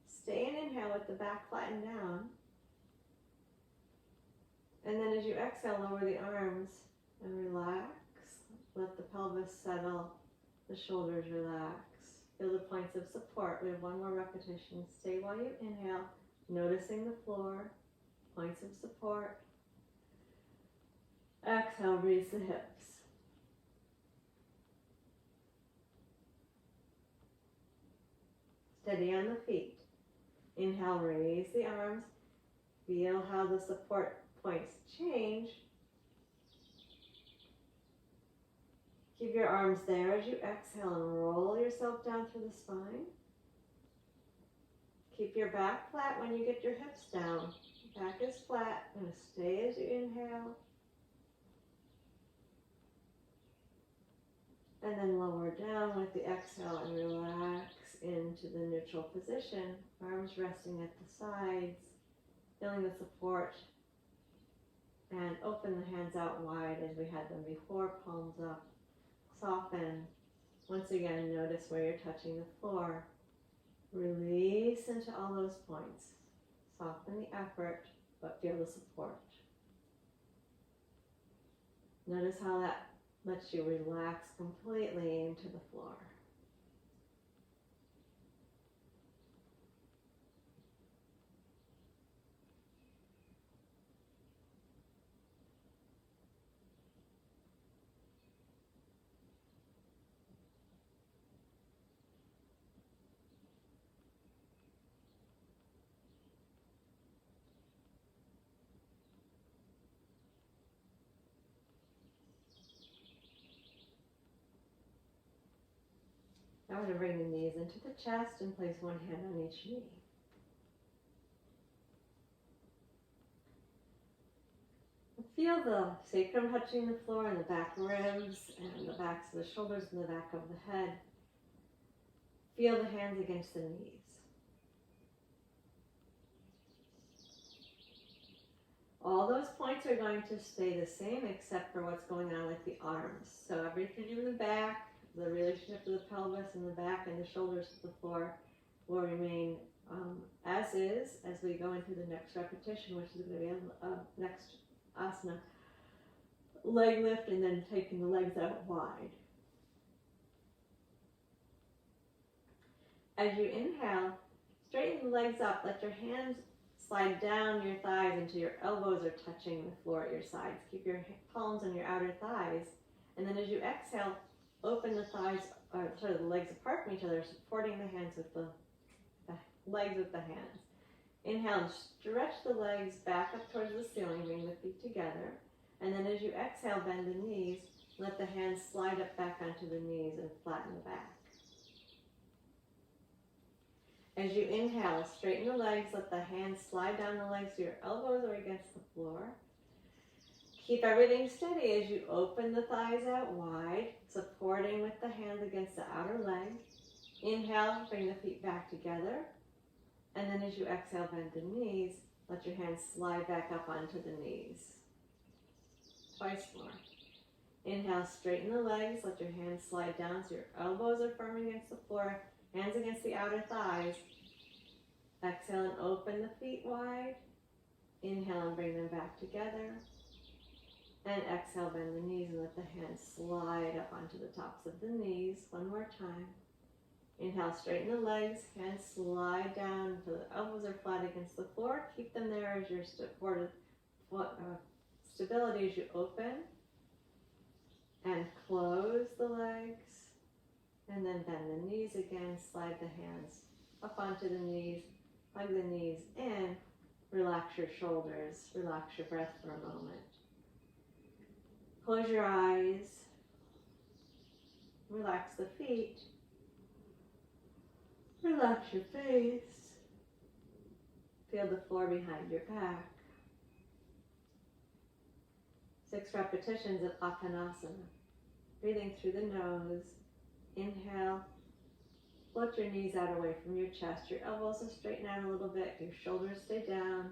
Stay in inhale with the back flattened down. And then as you exhale, lower the arms and relax. Let the pelvis settle, the shoulders relax. Feel the points of support. We have one more repetition. Stay while you inhale, noticing the floor, points of support. Exhale, raise the hips. Steady on the feet. Inhale, raise the arms. Feel how the support points change. Keep your arms there as you exhale and roll yourself down through the spine. Keep your back flat when you get your hips down. Back is flat. And stay as you inhale. And then lower down with the exhale and relax into the neutral position. Arms resting at the sides. Feeling the support. And open the hands out wide as we had them before, palms up. Soften. Once again, notice where you're touching the floor. Release into all those points. Soften the effort, but feel the support. Notice how that lets you relax completely into the floor. Now we're going to bring the knees into the chest and place one hand on each knee. Feel the sacrum touching the floor and the back ribs and the backs of the shoulders and the back of the head. Feel the hands against the knees. All those points are going to stay the same except for what's going on with the arms. So everything in the back, the relationship to the pelvis and the back and the shoulders to the floor will remain as is, as we go into the next repetition, which is going to be a next asana, leg lift, and then taking the legs out wide. As you inhale, straighten the legs up. Let your hands slide down your thighs until your elbows are touching the floor at your sides. Keep your palms on your outer thighs. And then as you exhale, open the thighs, or sort of the legs apart from each other, supporting the hands with the legs with the hands. Inhale and stretch the legs back up towards the ceiling, bring the feet together. And then as you exhale, bend the knees. Let the hands slide up back onto the knees and flatten the back. As you inhale, straighten the legs, let the hands slide down the legs so your elbows are against the floor. Keep everything steady as you open the thighs out wide, supporting with the hands against the outer leg. Inhale, bring the feet back together. And then as you exhale, bend the knees, let your hands slide back up onto the knees. Twice more. Inhale, straighten the legs, let your hands slide down so your elbows are firm against the floor. Hands against the outer thighs. Exhale and open the feet wide. Inhale and bring them back together. And exhale, bend the knees and let the hands slide up onto the tops of the knees. One more time. Inhale, straighten the legs. Hands slide down until the elbows are flat against the floor. Keep them there as your stability as you open. And close the legs. And then bend the knees again, slide the hands up onto the knees, hug the knees in, relax your shoulders, relax your breath for a moment. Close your eyes, relax the feet, relax your face, feel the floor behind your back. 6 repetitions of Apanasana, breathing through the nose. Inhale, float your knees out away from your chest. Your elbows will straighten out a little bit. Your shoulders stay down.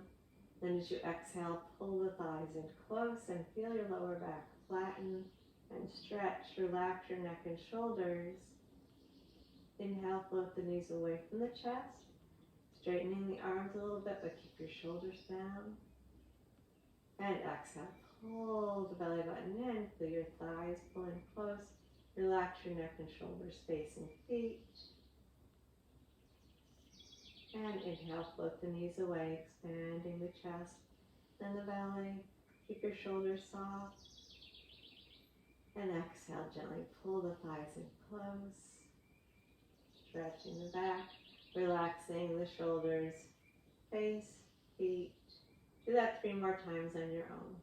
Then as you exhale, pull the thighs in close and feel your lower back flatten and stretch. Relax your neck and shoulders. Inhale, float the knees away from the chest. Straightening the arms a little bit, but keep your shoulders down. And exhale, pull the belly button in. Feel your thighs pull in close. Relax your neck and shoulders, face and feet. And inhale, float the knees away, expanding the chest and the belly. Keep your shoulders soft. And exhale, gently pull the thighs in close. Stretching the back, relaxing the shoulders, face, feet. Do that 3 more times on your own.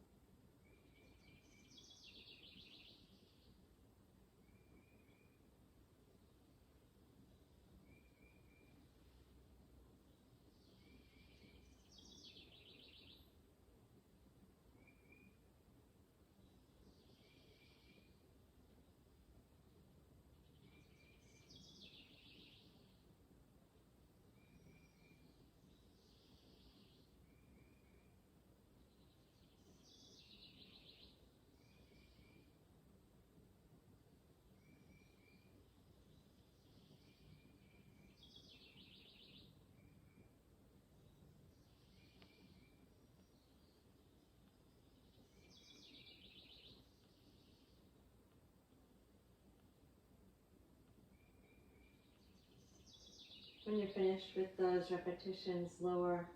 When you're finished with those repetitions, lower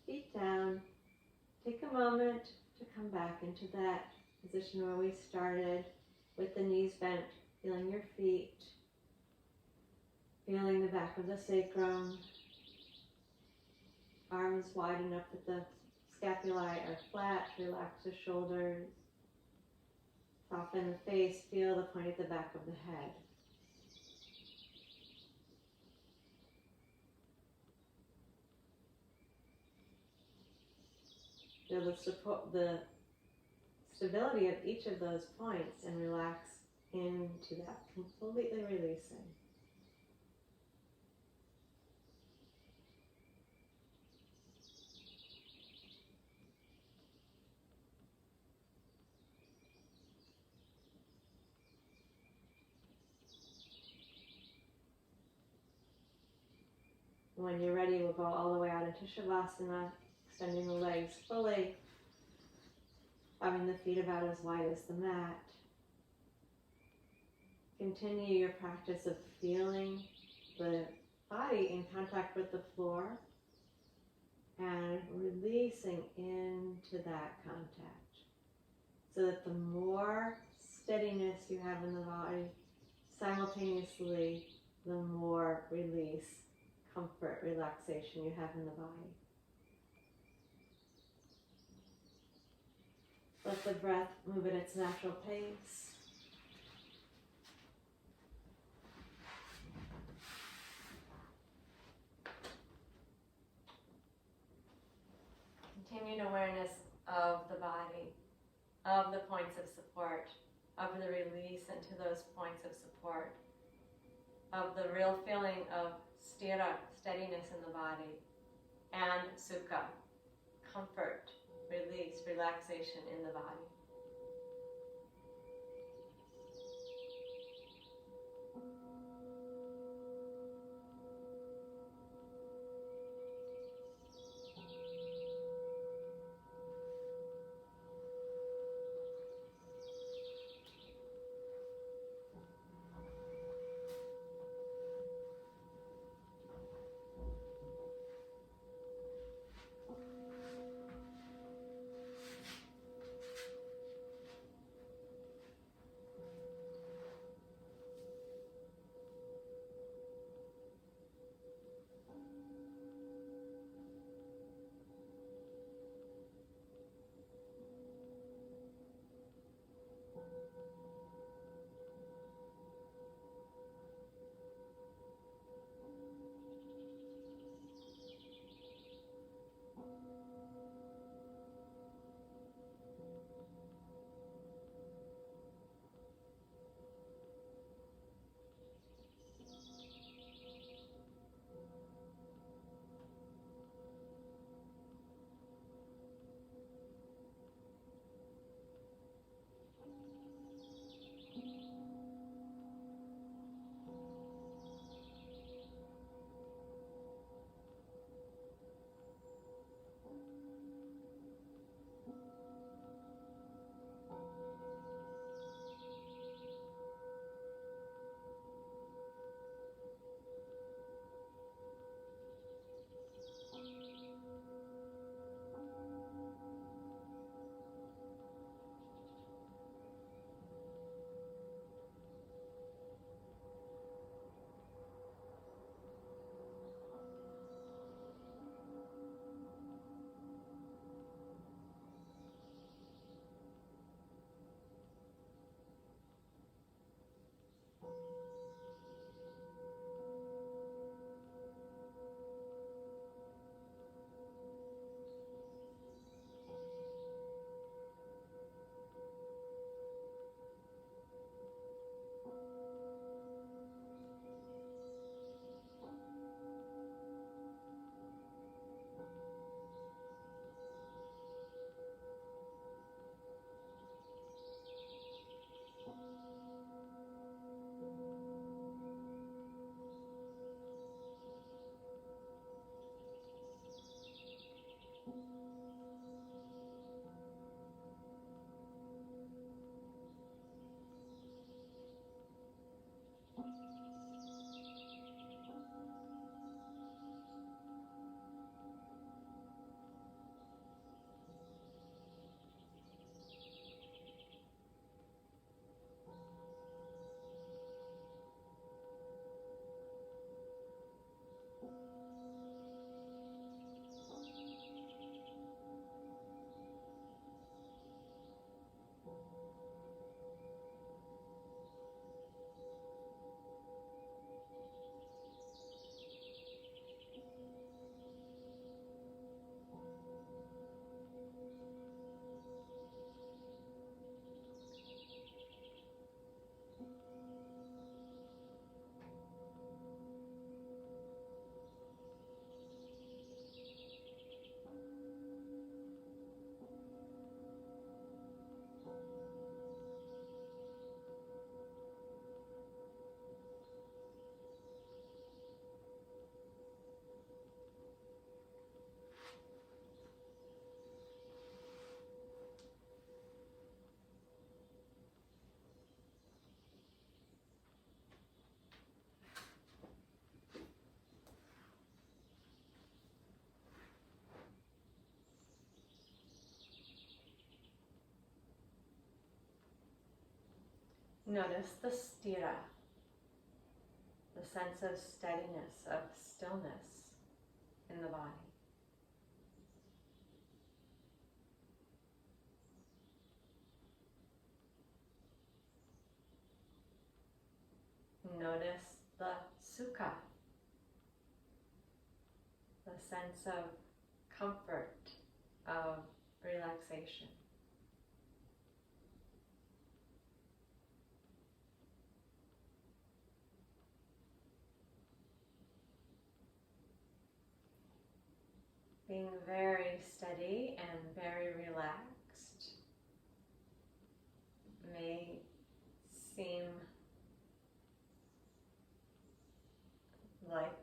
feet down. Take a moment to come back into that position where we started, with the knees bent, feeling your feet, feeling the back of the sacrum, arms wide enough that the scapulae are flat. Relax the shoulders, soften the face, feel the point at the back of the head. Feel the stability of each of those points and relax into that, completely releasing. When you're ready, we'll go all the way out into Shavasana, extending the legs fully, having the feet about as wide as the mat. Continue your practice of feeling the body in contact with the floor and releasing into that contact, so that the more steadiness you have in the body, simultaneously the more release, comfort, relaxation you have in the body. Let the breath move at its natural pace. Continued awareness of the body, of the points of support, of the release into those points of support, of the real feeling of sthira, steadiness in the body, and sukha, comfort, release, relaxation in the body. Notice the sthira, the sense of steadiness, of stillness in the body. Notice the sukha, the sense of comfort, of relaxation. Being very steady and very relaxed may seem like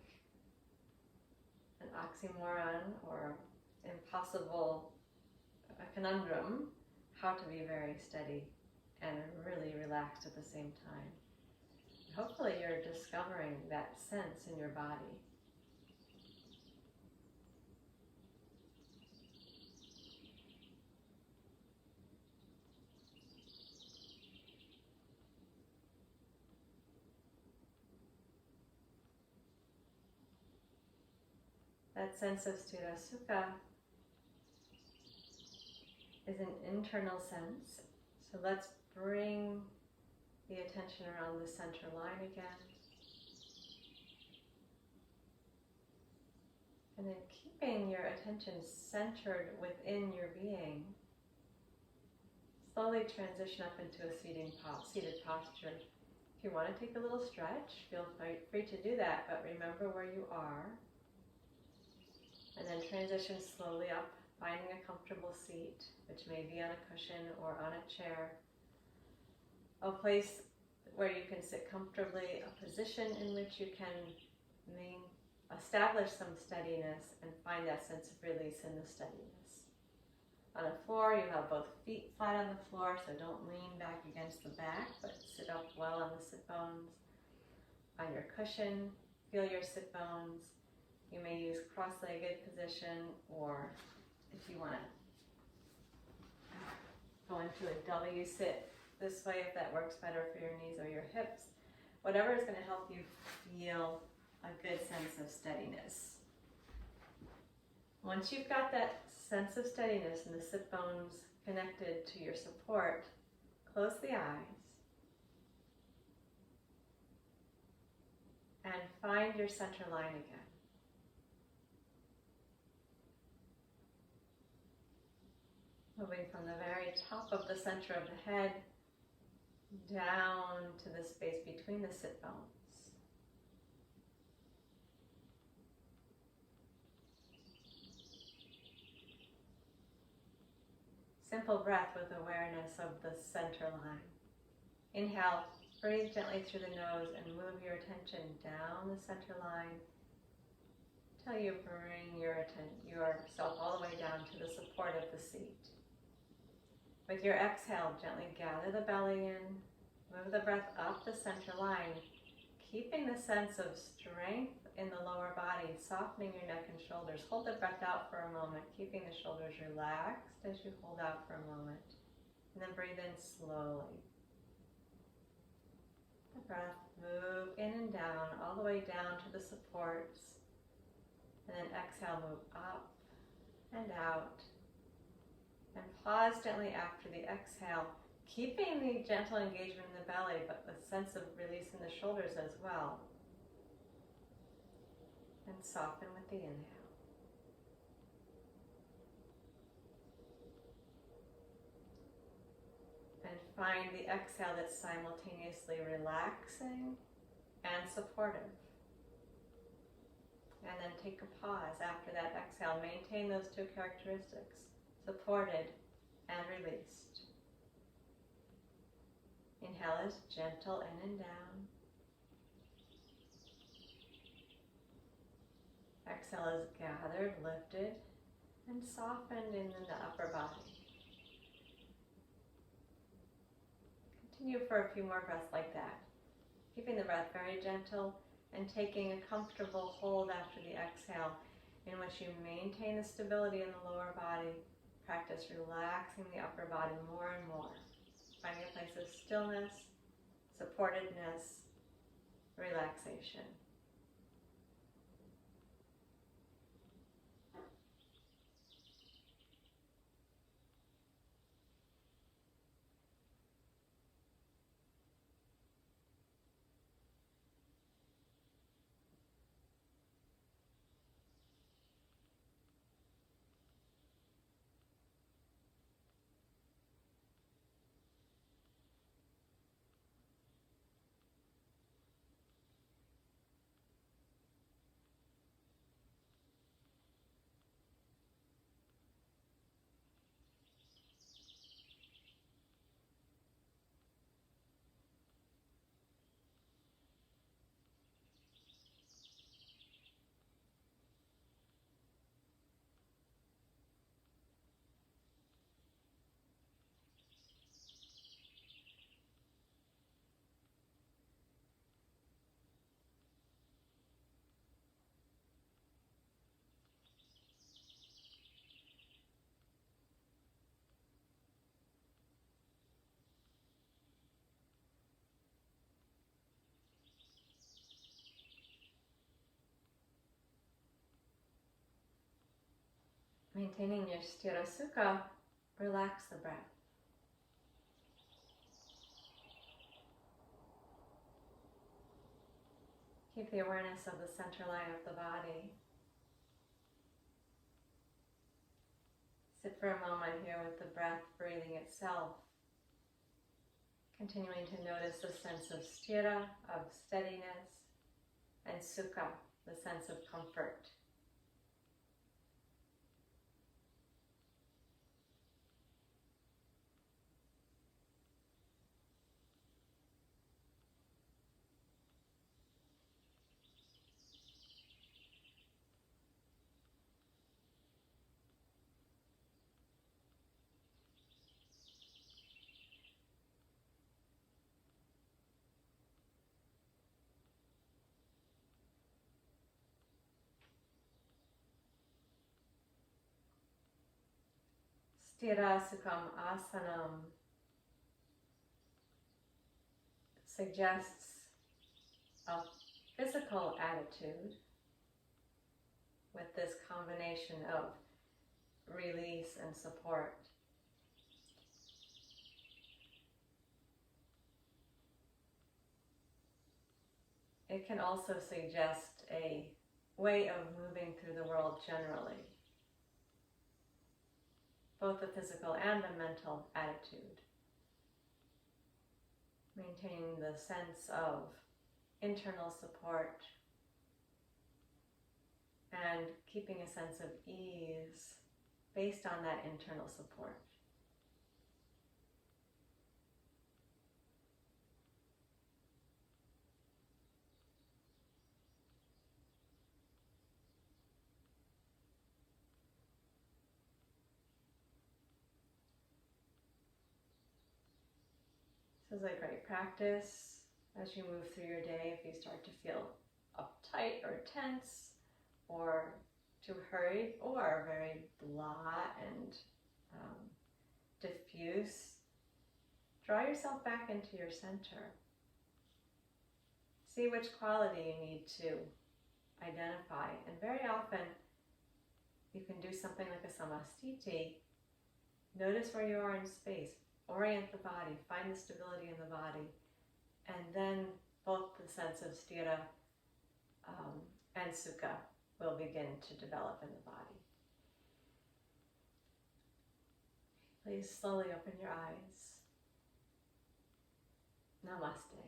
an oxymoron or impossible, a conundrum, how to be very steady and really relaxed at the same time. Hopefully you're discovering that sense in your body. That sense of Sthira Sukha is an internal sense. So let's bring the attention around the center line again. And then keeping your attention centered within your being, slowly transition up into a seated posture. If you want to take a little stretch, feel free to do that, but remember where you are. And then transition slowly up, finding a comfortable seat, which may be on a cushion or on a chair. A place where you can sit comfortably, a position in which you can establish some steadiness and find that sense of release in the steadiness. On the floor, you have both feet flat on the floor, so don't lean back against the back, but sit up well on the sit bones. On your cushion, feel your sit bones. You may use cross-legged position, or if you want to go into a W sit this way, if that works better for your knees or your hips. Whatever is going to help you feel a good sense of steadiness. Once you've got that sense of steadiness and the sit bones connected to your support, close the eyes and find your center line again. Moving from the very top of the center of the head down to the space between the sit bones. Simple breath with awareness of the center line. Inhale, breathe gently through the nose and move your attention down the center line until you bring yourself all the way down to the support of the seat. With your exhale, gently gather the belly in, move the breath up the center line, keeping the sense of strength in the lower body, softening your neck and shoulders. Hold the breath out for a moment, keeping the shoulders relaxed as you hold out for a moment. And then breathe in slowly. The breath, move in and down, all the way down to the supports. And then exhale, move up and out. And pause gently after the exhale, keeping the gentle engagement in the belly, but with a sense of release in the shoulders as well. And soften with the inhale. And find the exhale that's simultaneously relaxing and supportive. And then take a pause after that exhale. Maintain those two characteristics. Supported and released. Inhale is gentle in and down. Exhale is gathered, lifted, and softened in the upper body. Continue for a few more breaths like that. Keeping the breath very gentle and taking a comfortable hold after the exhale in which you maintain the stability in the lower body. Practice relaxing the upper body more and more. Finding a place of stillness supportedness, relaxation. Maintaining your Sthira Sukha, relax the breath. Keep the awareness of the center line of the body. Sit for a moment here with the breath breathing itself. Continuing to notice the sense of Sthira, of steadiness, and Sukha, the sense of comfort. Sthira Sukham Asanam suggests a physical attitude with this combination of release and support. It can also suggest a way of moving through the world generally, both the physical and the mental attitude. Maintaining the sense of internal support and keeping a sense of ease based on that internal support. This is a great practice as you move through your day. If you start to feel uptight or tense or too hurried or very blah and diffuse, draw yourself back into your center. See which quality you need to identify. And very often you can do something like a samastiti. Notice where you are in space. Orient the body, find the stability in the body, and then both the sense of Sthira and Sukha will begin to develop in the body. Please slowly open your eyes. Namaste.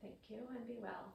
Thank you and be well.